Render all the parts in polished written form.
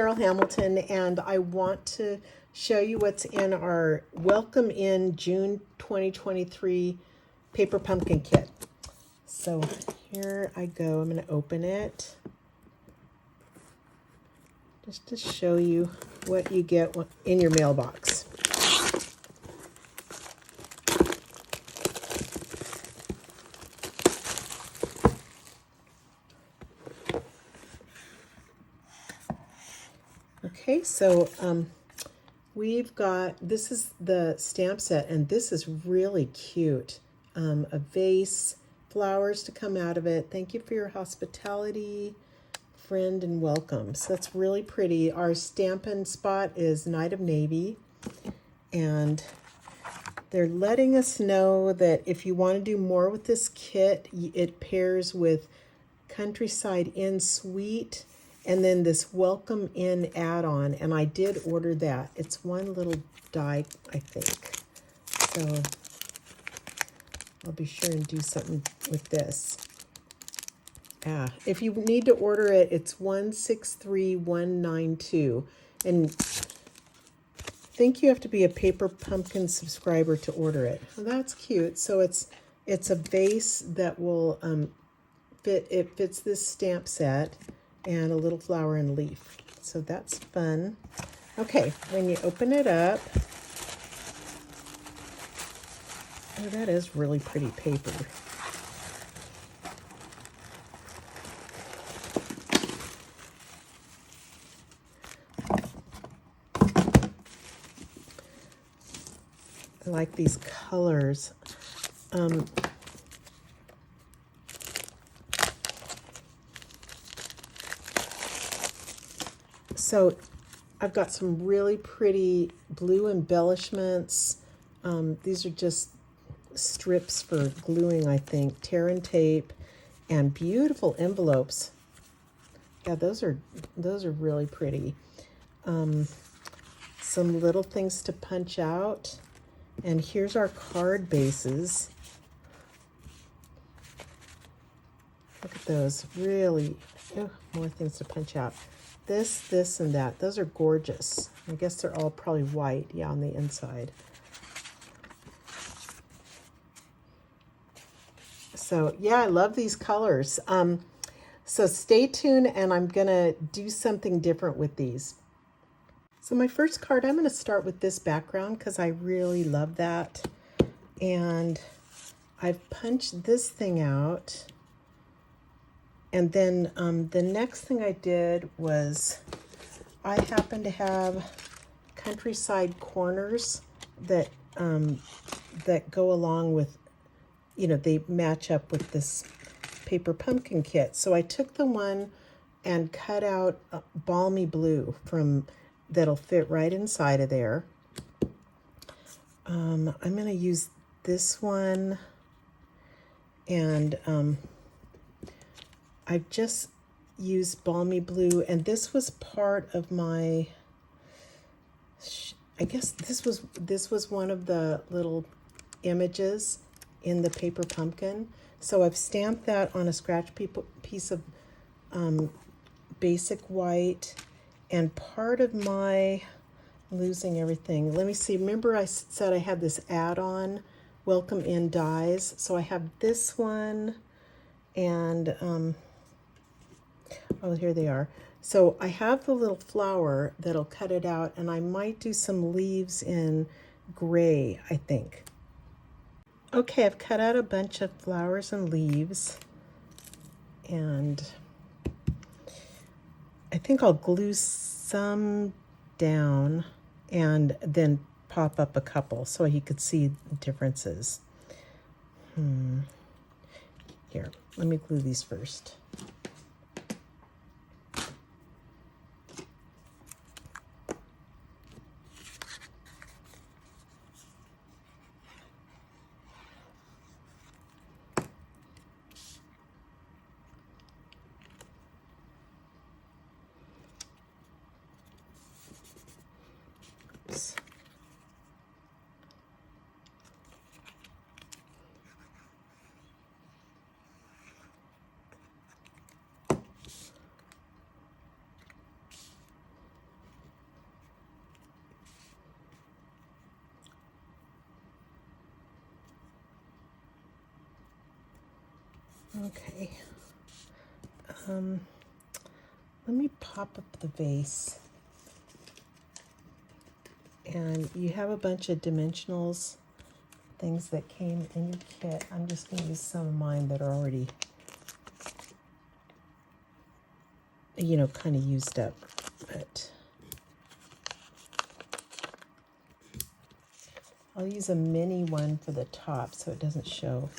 Carol Hamilton, and I want to show you what's in our Welcome in June 2023 Paper Pumpkin Kit. So here I go. I'm going to open it just to show you what you get in your mailbox. Okay, so we've got, this is the stamp set, and this is really cute. A vase, flowers to come out of it. Thank you for your hospitality, friend, and welcome. So that's really pretty. Our Stampin' spot is Night of Navy, and they're letting us know that if you want to do more with this kit, it pairs with Countryside Inn Suite and then this Welcome In add-on, and I did order that. It's one little die, I think. So I'll be sure and do something with this. If you need to order it, it's 163192. And I think you have to be a Paper Pumpkin subscriber to order it. Well, that's cute. So it's a vase that will fits this stamp set, and a little flower and leaf. So that's fun. Okay, when you open it up, oh, that is really pretty paper. I like these colors. So I've got some really pretty blue embellishments. These are just strips for gluing, I think. Tear and tape, and beautiful envelopes. Yeah, those are really pretty. Some little things to punch out. And here's our card bases. Look at those. Really, more things to punch out. This, and that. Those are gorgeous. I guess they're all probably white, yeah, on the inside. So, yeah, I love these colors. So stay tuned, and I'm going to do something different with these. So my first card, I'm going to start with this background because I really love that. And I've punched this thing out. And then the next thing I did was I happen to have Countryside corners that that go along with, they match up with this Paper Pumpkin kit. So I took the one and cut out a Balmy Blue that'll fit right inside of there. I'm going to use this one, and I've just used Balmy Blue, and this was part of my, I guess this was one of the little images in the Paper Pumpkin. So I've stamped that on a scratch piece of basic white, and part of my, I'm losing everything. Let me see. Remember I said I had this add-on, Welcome In dies. So I have this one, and oh, here they are. So I have the little flower that'll cut it out, and I might do some leaves in gray, I think. Okay, I've cut out a bunch of flowers and leaves, and I think I'll glue some down and then pop up a couple so you could see differences. Here, let me glue these first. Okay. Let me pop up the vase. And you have a bunch of dimensionals, things that came in your kit. I'm just going to use some of mine that are already, kind of used up. But I'll use a mini one for the top so it doesn't show.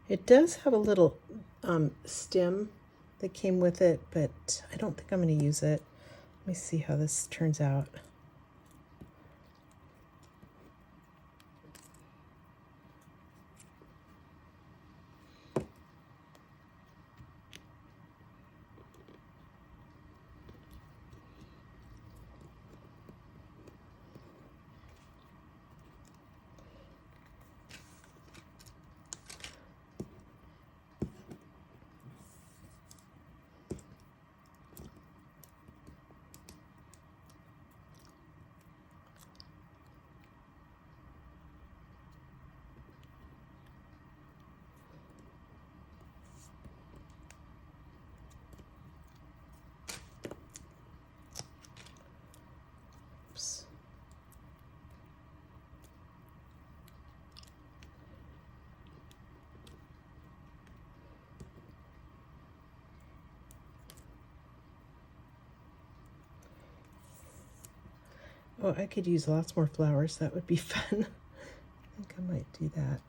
It does have a little stem that came with it, but I don't think I'm going to use it. Let me see how this turns out. Oops. Oh, I could use lots more flowers. That would be fun. I think I might do that.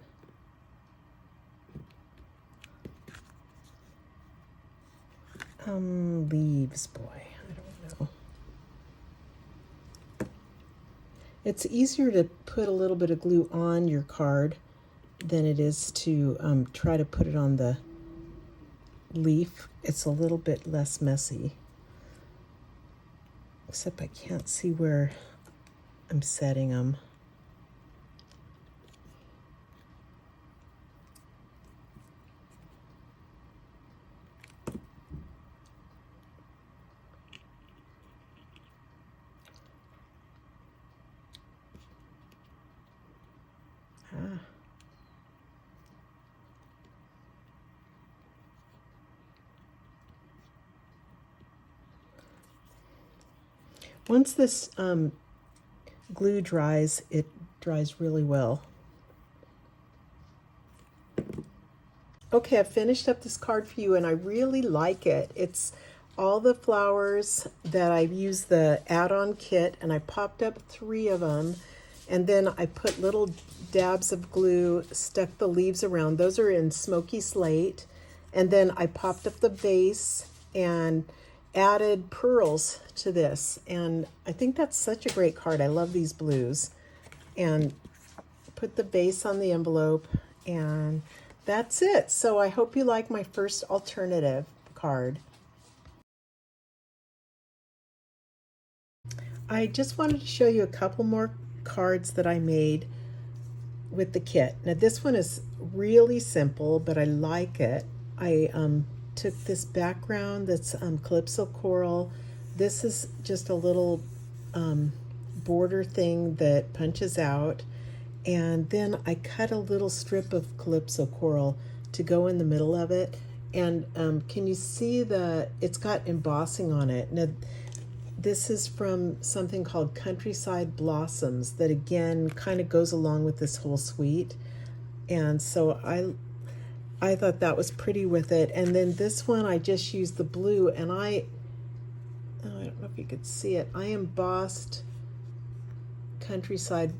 Leaves, boy, I don't know. It's easier to put a little bit of glue on your card than it is to try to put it on the leaf. It's a little bit less messy. Except I can't see where I'm setting them. Once this glue dries, it dries really well. Okay, I've finished up this card for you and I really like it. It's all the flowers that I've used the add-on kit, and I popped up 3 of them, and then I put little dabs of glue, stuck the leaves around. Those are in Smoky Slate. And then I popped up the vase and added pearls to this. And I think that's such a great card. I love these blues. And put the vase on the envelope, and that's it. So I hope you like my first alternative card. I just wanted to show you a couple more cards that I made with the kit. Now this one is really simple, but I like it. I took this background that's Calypso Coral. This is just a little border thing that punches out. And then I cut a little strip of Calypso Coral to go in the middle of it. And can you see it's got embossing on it. Now, this is from something called Countryside Blossoms that again kind of goes along with this whole suite. And so I thought that was pretty with it. And then this one I just used the blue, and I don't know if you could see it. I embossed Countryside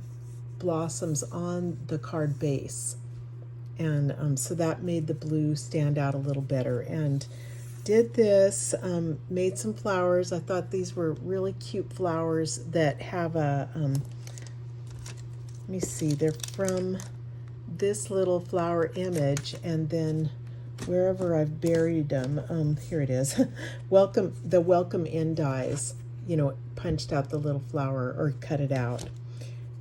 Blossoms on the card base. And so that made the blue stand out a little better. And did this, made some flowers. I thought these were really cute flowers that have a, let me see, they're from this little flower image, and then wherever I've buried them, here it is, the welcome in dies, punched out the little flower or cut it out.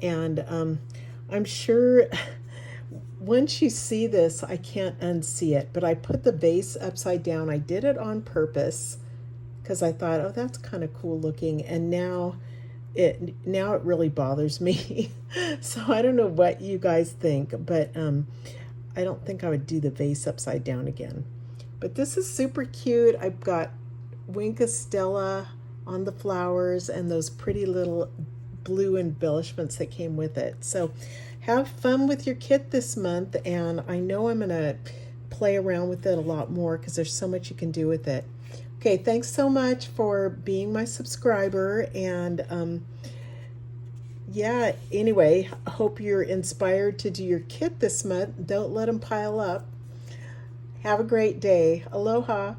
And I'm sure once you see this, I can't unsee it, but I put the vase upside down. I did it on purpose because I thought, oh, that's kind of cool looking. And now it really bothers me. So I don't know what you guys think, but I don't think I would do the vase upside down again. But this is super cute. I've got Wink Stella on the flowers and those pretty little blue embellishments that came with it. So have fun with your kit this month, and I know I'm going to play around with it a lot more because there's so much you can do with it. Okay, thanks so much for being my subscriber, and yeah, anyway, I hope you're inspired to do your kit this month. Don't let them pile up. Have a great day. Aloha.